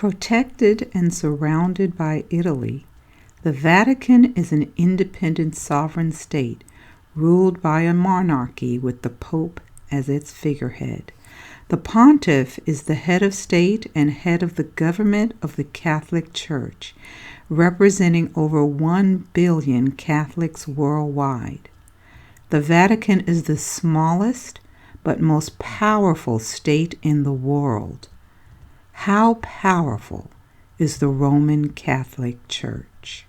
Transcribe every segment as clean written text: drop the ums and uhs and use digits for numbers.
Protected and surrounded by Italy, the Vatican is an independent sovereign state ruled by a monarchy with the Pope as its figurehead. The pontiff is the head of state and head of the government of the Catholic Church, representing over 1 billion Catholics worldwide. The Vatican is the smallest but most powerful state in the world. How powerful is the Roman Catholic Church?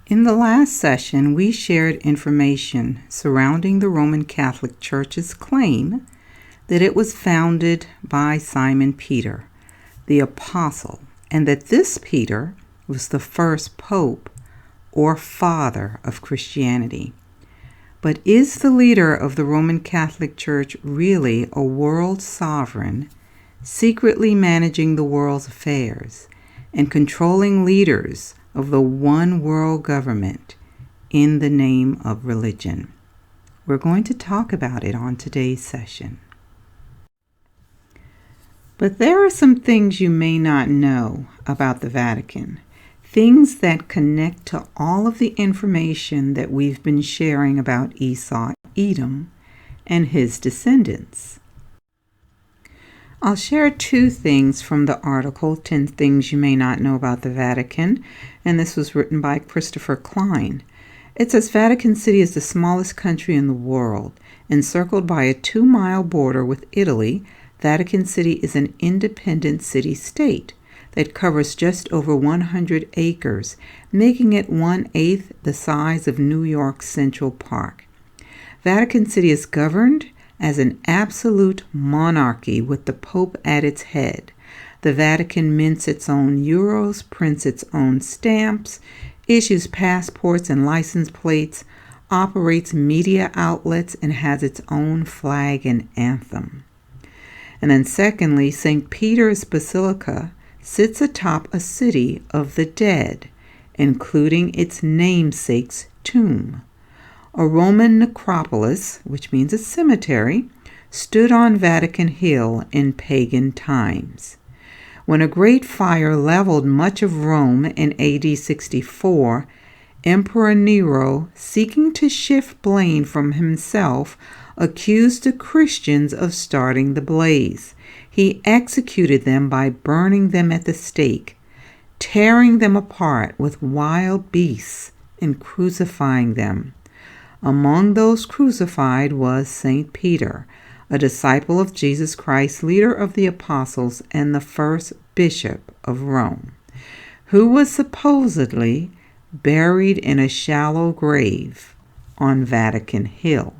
In the last session, we shared information surrounding the Roman Catholic Church's claim that it was founded by Simon Peter, the apostle, and that this Peter was the first pope or father of Christianity. But is the leader of the Roman Catholic Church really a world sovereign, secretly managing the world's affairs and controlling leaders of the one world government in the name of religion? We're going to talk about it on today's session. But there are some things you may not know about the Vatican, things that connect to all of the information that we've been sharing about Esau, Edom, and his descendants. I'll share 2 things from the article, 10 Things You May Not Know About the Vatican, and this was written by Christopher Klan. It says Vatican City is the smallest country in the world. Encircled by a 2-mile border with Italy, Vatican City is an independent city-state that covers just over 100 acres, making it 1/8 the size of New York's Central Park. Vatican City is governed as an absolute monarchy with the Pope at its head. The Vatican mints its own euros, prints its own stamps, issues passports and license plates, operates media outlets, and has its own flag and anthem. And then secondly, St. Peter's Basilica sits atop a city of the dead, including its namesake's tomb. A Roman necropolis, which means a cemetery, stood on Vatican Hill in pagan times. When a great fire leveled much of Rome in AD 64, Emperor Nero, seeking to shift blame from himself, accused the Christians of starting the blaze. He executed them by burning them at the stake, tearing them apart with wild beasts, and crucifying them. Among those crucified was St. Peter, a disciple of Jesus Christ, leader of the apostles, and the first bishop of Rome, who was supposedly buried in a shallow grave on Vatican Hill.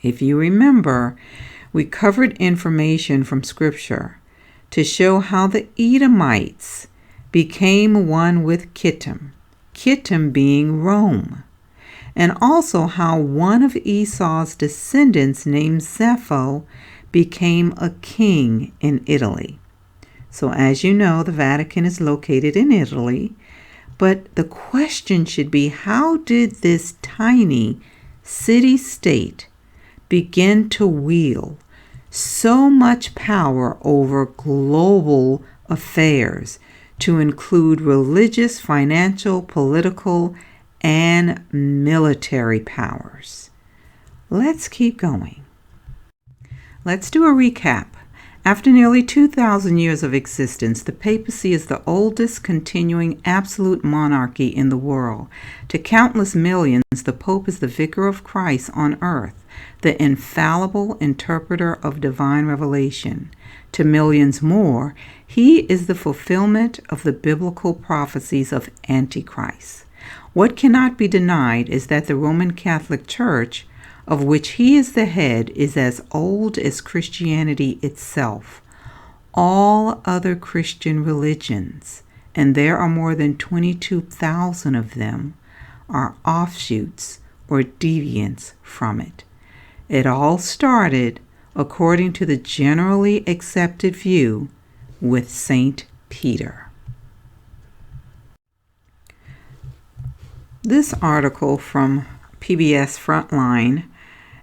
If you remember, we covered information from Scripture to show how the Edomites became one with Kittim, Kittim being Rome, and also how one of Esau's descendants named Zepho became a king in Italy. So as you know, the Vatican is located in Italy, but the question should be, how did this tiny city-state begin to wield so much power over global affairs to include religious, financial, political, and military powers? Let's keep going. Let's do a recap. After nearly 2,000 years of existence, the papacy is the oldest continuing absolute monarchy in the world. To countless millions, the Pope is the vicar of Christ on earth, the infallible interpreter of divine revelation. To millions more, he is the fulfillment of the biblical prophecies of Antichrist. What cannot be denied is that the Roman Catholic Church, of which he is the head, is as old as Christianity itself. All other Christian religions, and there are more than 22,000 of them, are offshoots or deviants from it. It all started, according to the generally accepted view, with St. Peter. This article from PBS Frontline,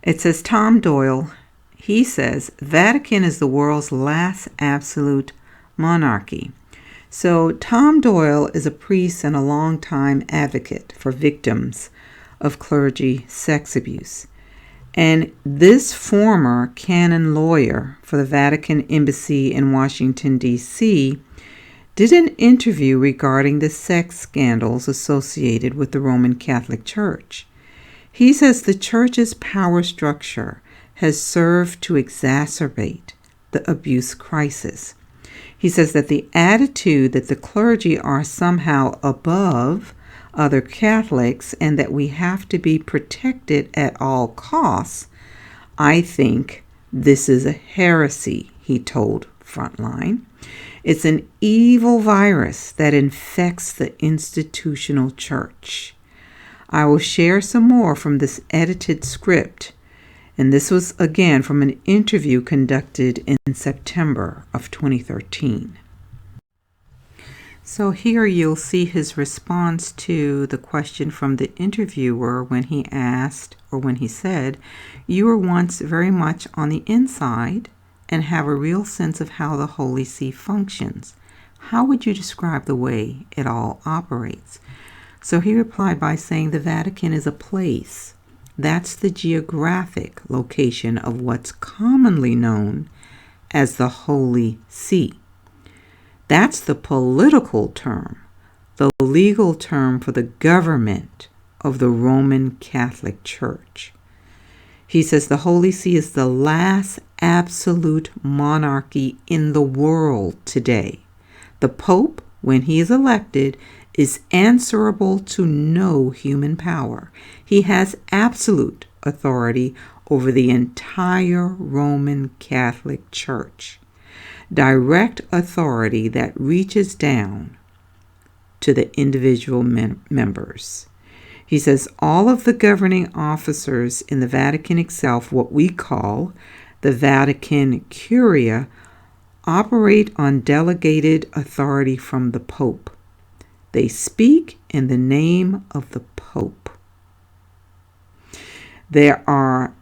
it says Tom Doyle, he says, Vatican is the world's last absolute monarchy. So Tom Doyle is a priest and a longtime advocate for victims of clergy sex abuse. And this former canon lawyer for the Vatican Embassy in Washington, D.C., did an interview regarding the sex scandals associated with the Roman Catholic Church. He says the church's power structure has served to exacerbate the abuse crisis. He says that the attitude that the clergy are somehow above other Catholics and that we have to be protected at all costs, I think this is a heresy, he told Frontline. It's an evil virus that infects the institutional church. I will share some more from this edited script, and this was again from an interview conducted in September of 2013. So here you'll see his response to the question from the interviewer when he asked, or when he said, "You were once very much on the inside and have a real sense of how the Holy See functions. How would you describe the way it all operates?" So he replied by saying the Vatican is a place. That's the geographic location of what's commonly known as the Holy See. That's the political term, the legal term for the government of the Roman Catholic Church. He says the Holy See is the last absolute monarchy in the world today. The Pope, when he is elected, is answerable to no human power. He has absolute authority over the entire Roman Catholic Church. Direct authority that reaches down to the individual members. He says all of the governing officers in the Vatican itself, what we call the Vatican Curia, operate on delegated authority from the Pope. They speak in the name of the Pope.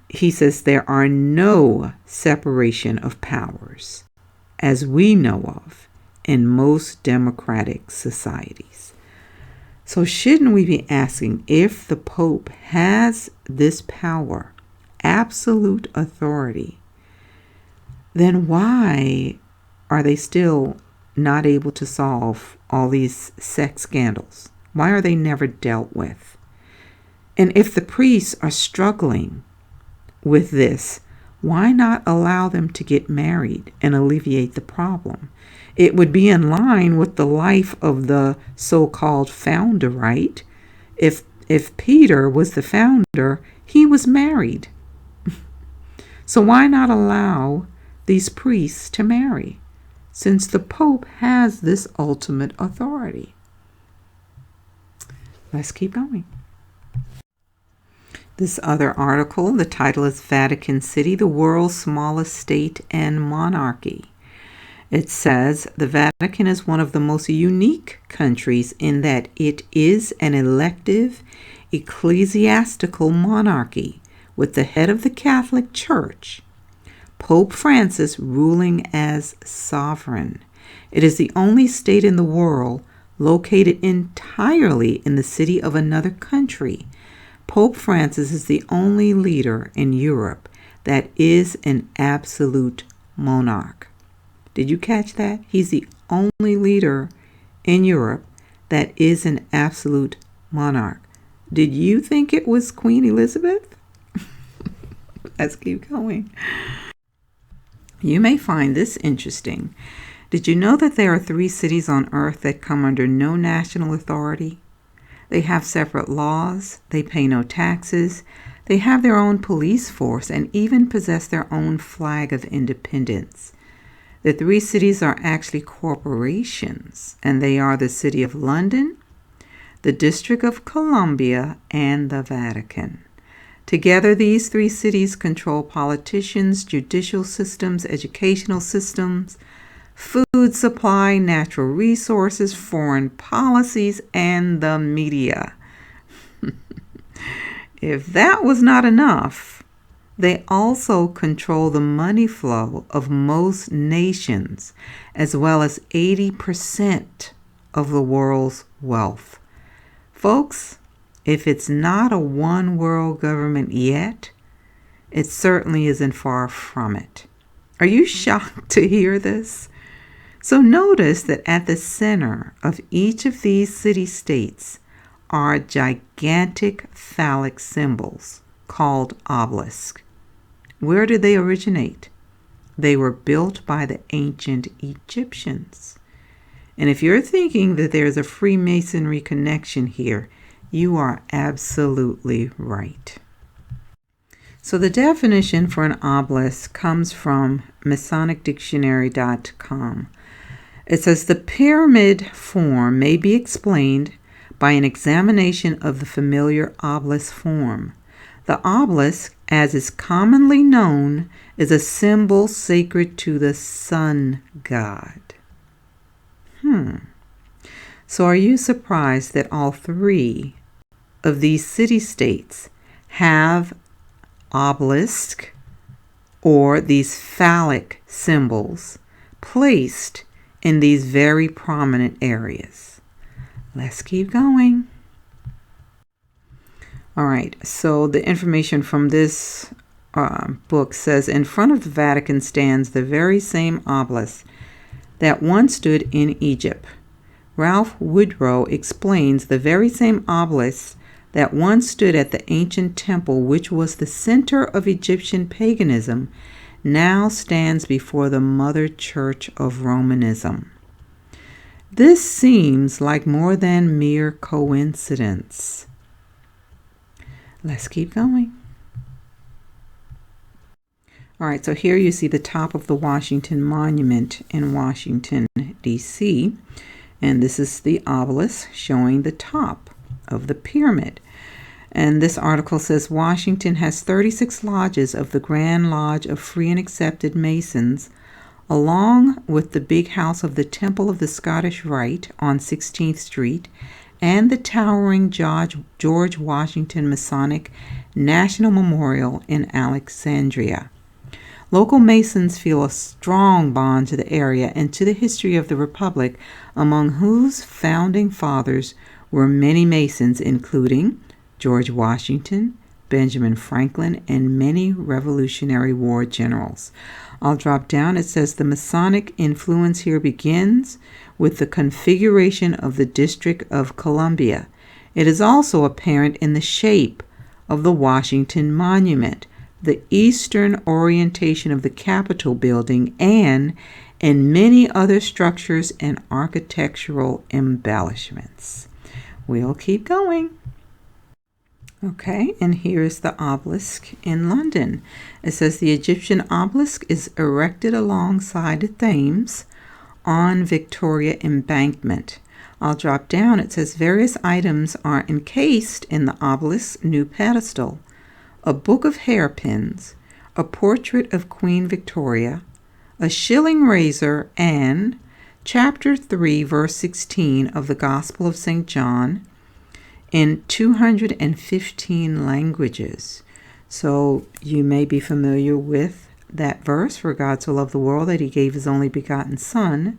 He says there are no separation of powers, as we know of, in most democratic societies. So shouldn't we be asking, if the Pope has this power, absolute authority, then why are they still not able to solve all these sex scandals? Why are they never dealt with? And if the priests are struggling with this, why not allow them to get married and alleviate the problem? It would be in line with the life of the so-called founder, right? If Peter was the founder, he was married. So why not allow these priests to marry, since the Pope has this ultimate authority? Let's keep going. This other article, the title is Vatican City, the world's smallest state and monarchy. It says the Vatican is one of the most unique countries in that it is an elective ecclesiastical monarchy with the head of the Catholic Church, Pope Francis, ruling as sovereign. It is the only state in the world located entirely in the city of another country. Pope Francis is the only leader in Europe that is an absolute monarch. Did you catch that? He's the only leader in Europe that is an absolute monarch. Did you think it was Queen Elizabeth? Let's keep going. You may find this interesting. Did you know that there are 3 cities on earth that come under no national authority? They have separate laws, they pay no taxes, they have their own police force, and even possess their own flag of independence. The 3 cities are actually corporations, and they are the City of London, the District of Columbia, and the Vatican. Together, these 3 cities control politicians, judicial systems, educational systems, food supply, natural resources, foreign policies, and the media. if that was not enough, they also control the money flow of most nations, as well as 80% of the world's wealth. Folks, if it's not a one world government yet, it certainly isn't far from it. Are you shocked to hear this? So notice that at the center of each of these city-states are gigantic phallic symbols called obelisks. Where did they originate? They were built by the ancient Egyptians. And if you're thinking that there's a Freemasonry connection here, you are absolutely right. So the definition for an obelisk comes from MasonicDictionary.com. It says the pyramid form may be explained by an examination of the familiar obelisk form. The obelisk, as is commonly known, is a symbol sacred to the sun god. So are you surprised that all three of these city-states have obelisk or these phallic symbols placed in these very prominent areas? Let's keep going. All right, so the information from this book says, in front of the Vatican stands the very same obelisk that once stood in Egypt. Ralph Woodrow explains the very same obelisk that once stood at the ancient temple, which was the center of Egyptian paganism, now stands before the Mother Church of Romanism. This seems like more than mere coincidence. Let's keep going. All right, so here you see the top of the Washington Monument in Washington, D.C., and this is the obelisk showing the top of the pyramid. And this article says Washington has 36 lodges of the Grand Lodge of Free and Accepted Masons, along with the big house of the Temple of the Scottish Rite on 16th Street and the towering George Washington Masonic National Memorial in Alexandria. Local Masons feel a strong bond to the area and to the history of the Republic, among whose founding fathers were many Masons, including George Washington, Benjamin Franklin, and many Revolutionary War generals. I'll drop down. It says the Masonic influence here begins with the configuration of the District of Columbia. It is also apparent in the shape of the Washington Monument, the eastern orientation of the Capitol building, and in many other structures and architectural embellishments. We'll keep going. Okay, and here's the obelisk in London. It says the Egyptian obelisk is erected alongside the Thames on Victoria Embankment. I'll drop down. It says various items are encased in the obelisk's new pedestal: a book of hairpins, a portrait of Queen Victoria, a shilling razor, and chapter 3, verse 16 of the Gospel of St. John in 215 languages. So you may be familiar with that verse, for God so loved the world that he gave his only begotten Son,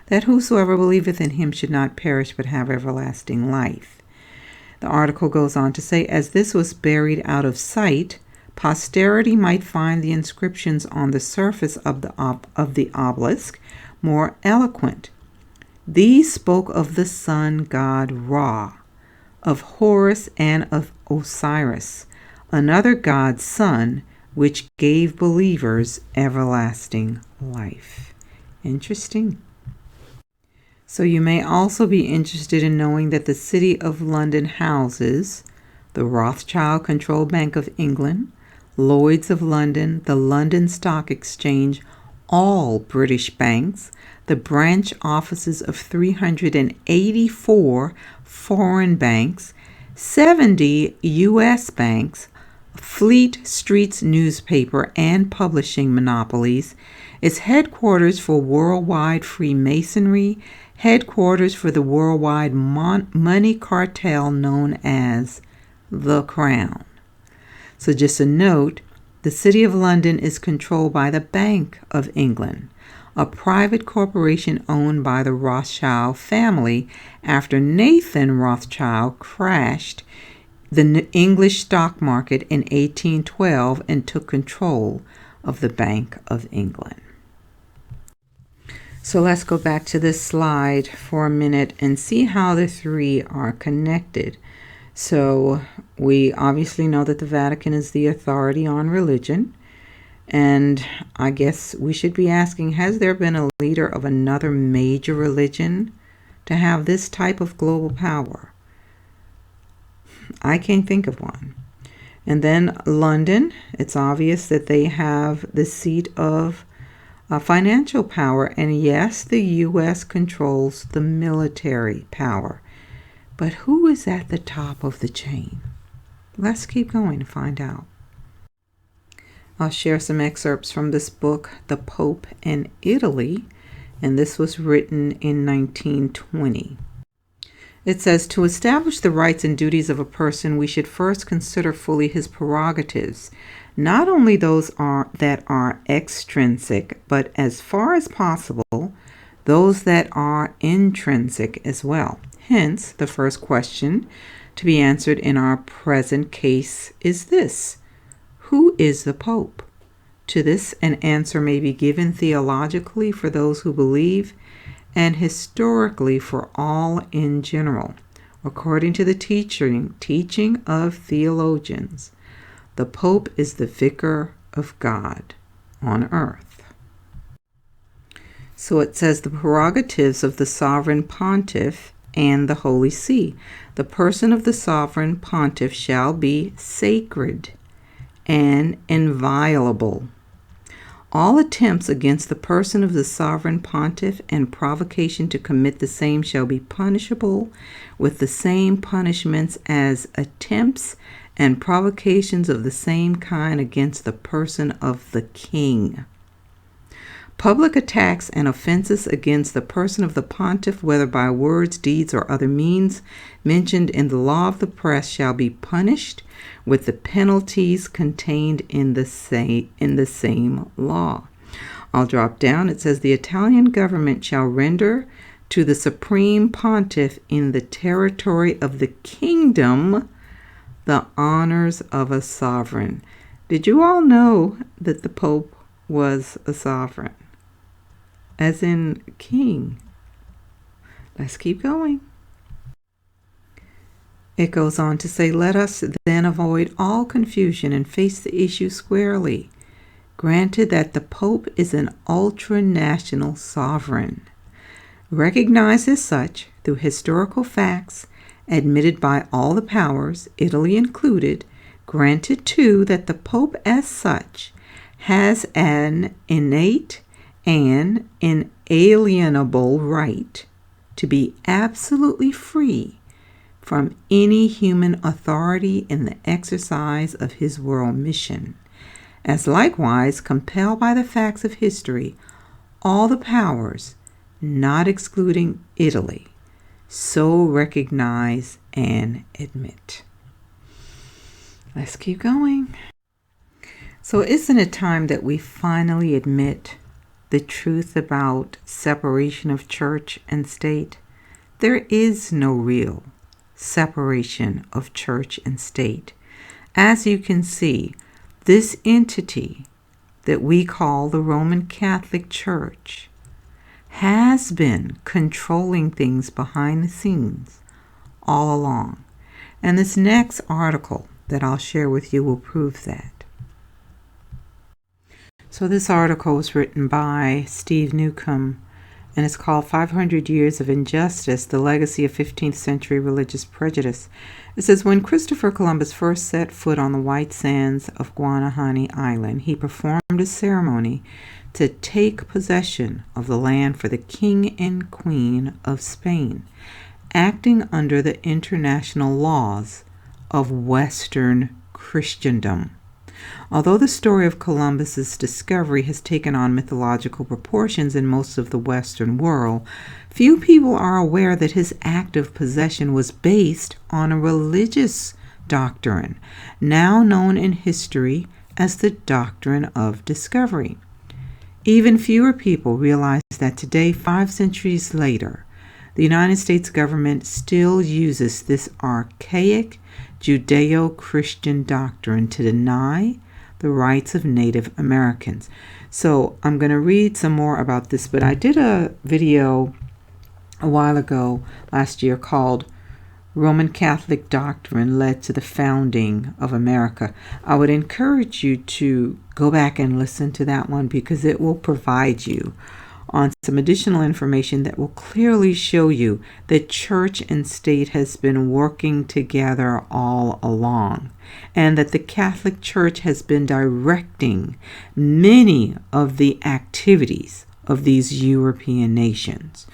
that whosoever believeth in him should not perish but have everlasting life. The article goes on to say, as this was buried out of sight, posterity might find the inscriptions on the surface of the obelisk more eloquent. These spoke of the sun god Ra, of Horus, and of Osiris, another god's son, which gave believers everlasting life. Interesting. So you may also be interested in knowing that the City of London houses the Rothschild-controlled Bank of England, Lloyd's of London, the London Stock Exchange, all British banks, the branch offices of 384 foreign banks, 70 U.S. banks, Fleet Street's newspaper and publishing monopolies, its headquarters for worldwide Freemasonry, headquarters for the worldwide money cartel known as the Crown. So just a note, the City of London is controlled by the Bank of England, a private corporation owned by the Rothschild family after Nathan Rothschild crashed the English stock market in 1812 and took control of the Bank of England. So let's go back to this slide for a minute and see how the three are connected. So we obviously know that the Vatican is the authority on religion. And I guess we should be asking, has there been a leader of another major religion to have this type of global power? I can't think of one. And then London, it's obvious that they have the seat of financial power. And yes, the U.S. controls the military power. But who is at the top of the chain? Let's keep going to find out. I'll share some excerpts from this book, The Pope in Italy, and this was written in 1920. It says, to establish the rights and duties of a person, we should first consider fully his prerogatives, not only those that are extrinsic, but as far as possible, those that are intrinsic as well. Hence, the first question to be answered in our present case is this: who is the Pope? To this, an answer may be given theologically for those who believe, and historically for all in general. According to the teaching of theologians, the Pope is the vicar of God on earth. So it says the prerogatives of the sovereign pontiff and the Holy See. The person of the sovereign pontiff shall be sacred and inviolable. All attempts against the person of the sovereign pontiff and provocation to commit the same shall be punishable with the same punishments as attempts and provocations of the same kind against the person of the king. Public attacks and offenses against the person of the pontiff, whether by words, deeds, or other means mentioned in the law of the press, shall be punished with the penalties contained in the same law. I'll drop down. It says the Italian government shall render to the supreme pontiff in the territory of the kingdom the honors of a sovereign. Did you all know that the Pope was a sovereign? As in king. Let's keep going. It goes on to say, let us then avoid all confusion and face the issue squarely. Granted that the Pope is an ultranational sovereign, recognized as such through historical facts, admitted by all the powers, Italy included, granted too that the Pope as such has an innate and inalienable right to be absolutely free from any human authority in the exercise of his world mission, as likewise compelled by the facts of history, all the powers, not excluding Italy, so recognize and admit. Let's keep going. So isn't it time that we finally admit the truth about separation of church and state? There is no real separation of church and state. As you can see, this entity that we call the Roman Catholic Church has been controlling things behind the scenes all along. And this next article that I'll share with you will prove that. So this article was written by Steve Newcomb, and it's called 500 Years of Injustice, the Legacy of 15th Century Religious Prejudice. It says, when Christopher Columbus first set foot on the white sands of Guanahani Island, he performed a ceremony to take possession of the land for the King and Queen of Spain, acting under the international laws of Western Christendom. Although the story of Columbus's discovery has taken on mythological proportions in most of the Western world, few people are aware that his act of possession was based on a religious doctrine, now known in history as the doctrine of discovery. Even fewer people realize that today, 5 centuries later, the United States government still uses this archaic Judeo-Christian doctrine to deny the rights of Native Americans. So I'm going to read some more about this, but I did a video a while ago, last year, called Roman Catholic Doctrine Led to the Founding of America. I would encourage you to go back and listen to that one, because it will provide you on some additional information that will clearly show you that church and state has been working together all along, and that the Catholic Church has been directing many of the activities of these European nations.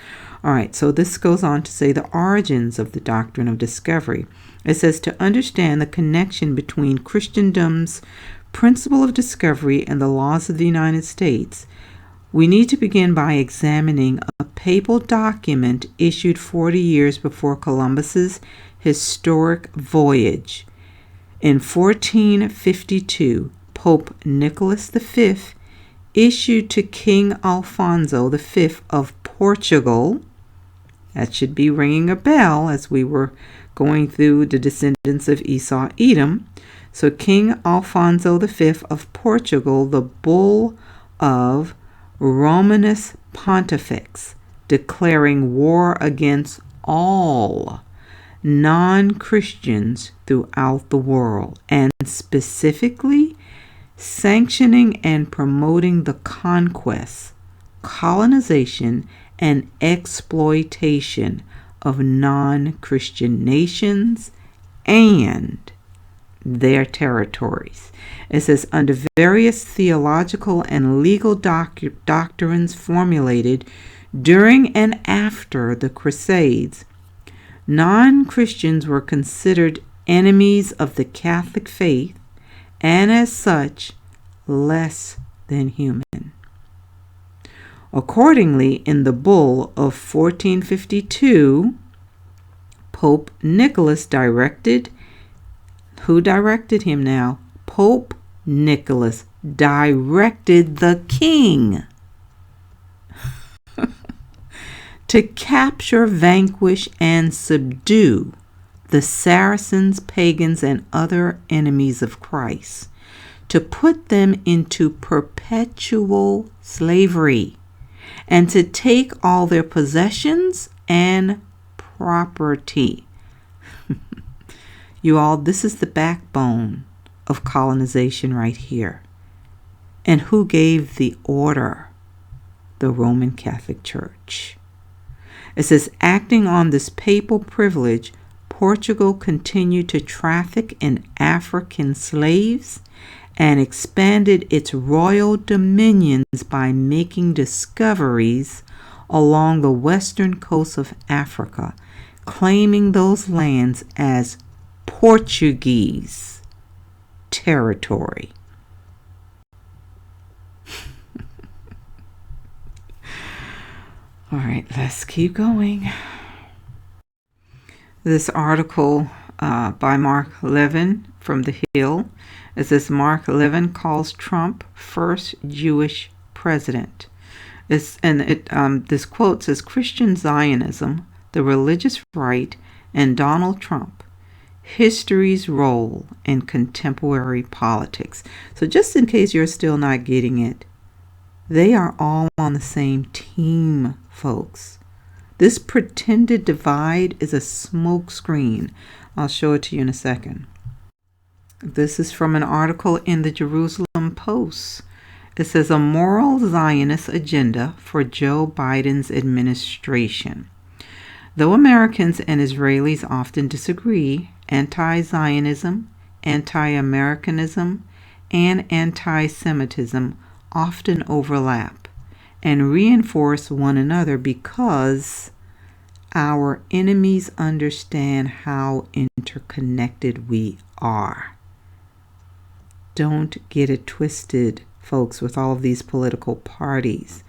All right, so this goes on to say the origins of the doctrine of discovery. It says to understand the connection between Christendom's principle of discovery and the laws of the United States, we need to begin by examining a papal document issued 40 years before Columbus's historic voyage. In 1452, Pope Nicholas V issued to King Alfonso V of Portugal. That should be ringing a bell as we were going through the descendants of Esau, Edom. So King Alfonso V of Portugal, the bull of Romanus Pontifex, declaring war against all non-Christians throughout the world, and specifically sanctioning and promoting the conquest, colonization, and exploitation of non-Christian nations and their territories. It says, under various theological and legal doctrines formulated during and after the Crusades, non-Christians were considered enemies of the Catholic faith, and as such, less than human. Accordingly, in the bull of 1452, Pope Nicholas directed, who directed him now? Pope Nicholas directed the king to capture, vanquish, and subdue the Saracens, pagans, and other enemies of Christ, to put them into perpetual slavery, and to take all their possessions and property. You all, this is the backbone of colonization right here. And who gave the order? The Roman Catholic Church. It says, acting on this papal privilege, Portugal continued to traffic in African slaves and expanded its royal dominions by making discoveries along the western coast of Africa, claiming those lands as Portuguese territory. All right, let's keep going. This article by Mark Levin from The Hill. It says Mark Levin calls Trump first Jewish president. This quote says, Christian Zionism, the religious right, and Donald Trump, history's role in contemporary politics. So just in case you're still not getting it, they are all on the same team, folks. This pretended divide is a smokescreen. I'll show it to you in a second. This is from an article in the Jerusalem Post. It says, a moral Zionist agenda for Joe Biden's administration. Though Americans and Israelis often disagree, anti-Zionism, anti-Americanism, and anti-Semitism often overlap and reinforce one another because our enemies understand how interconnected we are. Don't get it twisted, folks, with all of these political parties.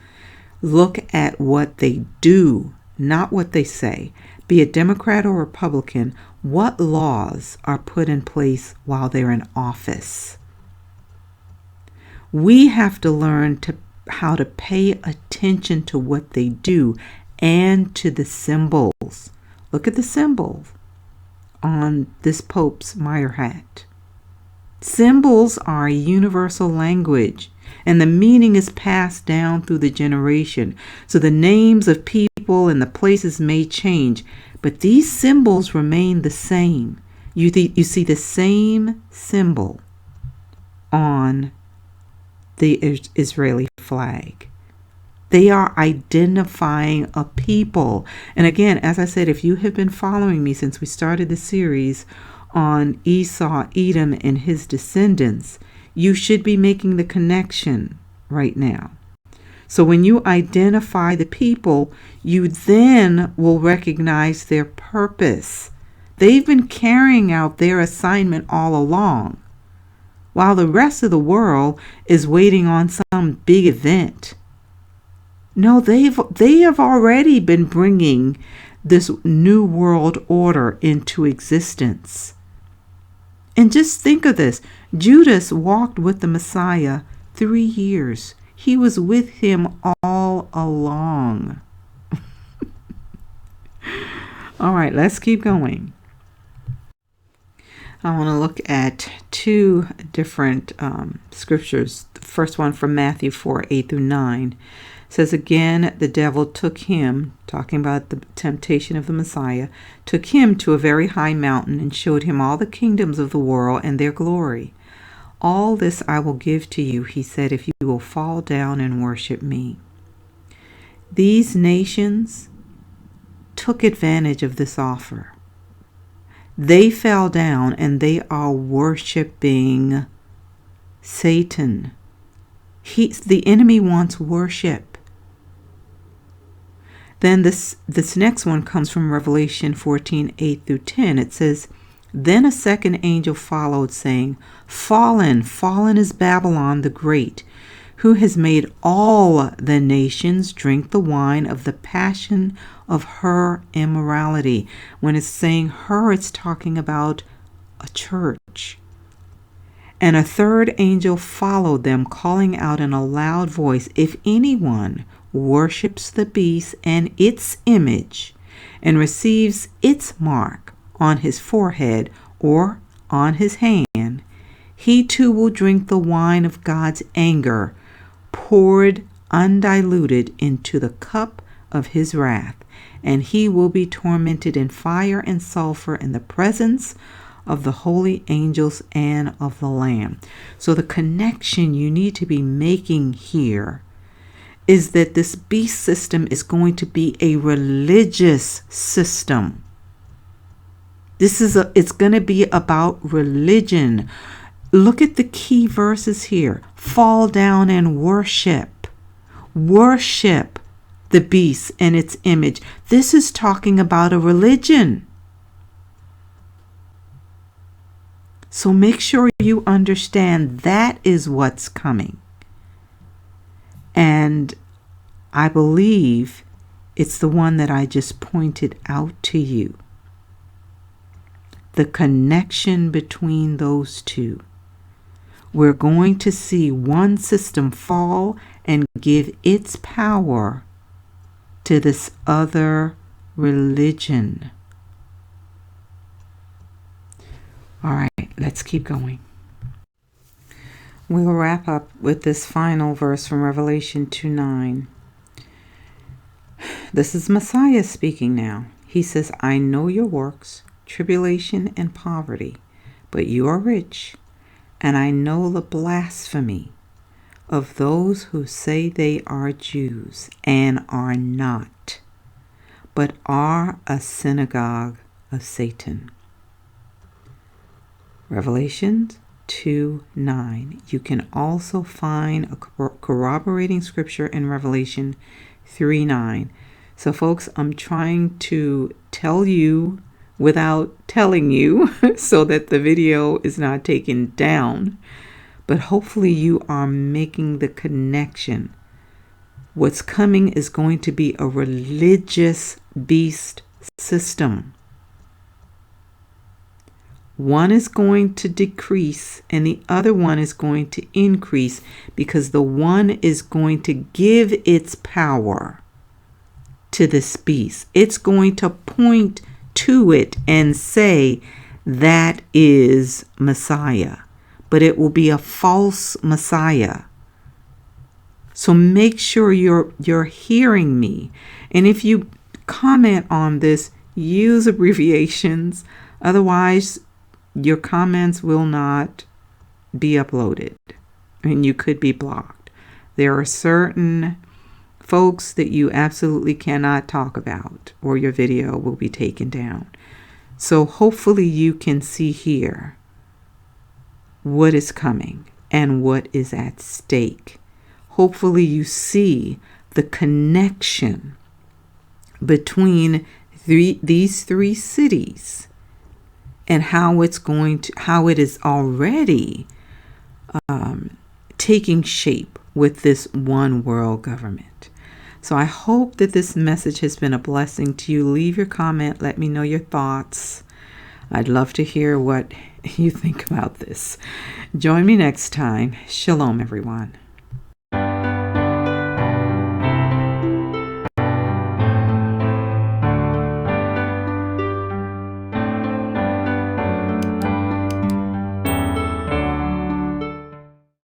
Look at what they do, not what they say. be it Democrat or Republican, what laws are put in place while they're in office. We have to learn how to pay attention to what they do and to the symbols. Look at the symbols on this Pope's Meyer hat. Symbols are a universal language, and the meaning is passed down through the generation. So the names of people and the places may change, but these symbols remain the same. You see the same symbol on the Israeli flag. They are identifying a people. And again, as I said, if you have been following me since we started the series on Esau, Edom, and his descendants, you should be making the connection right now. So when you identify the people, you then will recognize their purpose. They've been carrying out their assignment all along, while the rest of the world is waiting on some big event. No, they have already been bringing this new world order into existence. And just think of this. Judas walked with the Messiah 3 years. He was with him all along. All right, let's keep going. I want to look at 2 different scriptures. The first one from Matthew 4:8-9 says, again, the devil took him, talking about the temptation of the Messiah, took him to a very high mountain and showed him all the kingdoms of the world and their glory. All this I will give to you, he said, if you will fall down and worship me. These nations took advantage of this offer. They fell down and they are worshiping Satan. The enemy wants worship. Then this next one comes from Revelation 14:8-10. It says, then a second angel followed, saying, fallen, fallen is Babylon the Great, who has made all the nations drink the wine of the passion of her immorality. When it's saying her, it's talking about a church. And a third angel followed them, calling out in a loud voice, if anyone worships the beast and its image, and receives its mark on his forehead or on his hand, he too will drink the wine of God's anger, poured undiluted into the cup of his wrath, and he will be tormented in fire and sulfur in the presence of the holy angels and of the Lamb. So the connection you need to be making here is that this beast system is going to be a religious system. It's going to be about religion. Look at the key verses here. Fall down and worship. Worship the beast and its image. This is talking about a religion. So make sure you understand that is what's coming. And I believe it's the one that I just pointed out to you. The connection between those two. We're going to see one system fall and give its power to this other religion. All right, let's keep going. We'll wrap up with this final verse from Revelation 2:9. This is Messiah speaking now. He says, I know your works, tribulation and poverty, but you are rich, and I know the blasphemy of those who say they are Jews and are not, but are a synagogue of Satan. Revelation 2:9. You can also find a corroborating scripture in Revelation 3:9. So folks, I'm trying to tell you without telling you so that the video is not taken down. But hopefully you are making the connection. What's coming is going to be a religious beast system. One is going to decrease and the other one is going to increase, because the one is going to give its power to this beast. It's going to point to it and say that is Messiah, but it will be a false Messiah. So make sure you're hearing me. And if you comment on this, use abbreviations. Otherwise, your comments will not be uploaded and you could be blocked. There are certain folks that you absolutely cannot talk about, or your video will be taken down. So hopefully you can see here what is coming and what is at stake. Hopefully you see the connection between these three cities and how it is already taking shape with this one world government. So I hope that this message has been a blessing to you. Leave your comment. Let me know your thoughts. I'd love to hear what you think about this. Join me next time. Shalom, everyone.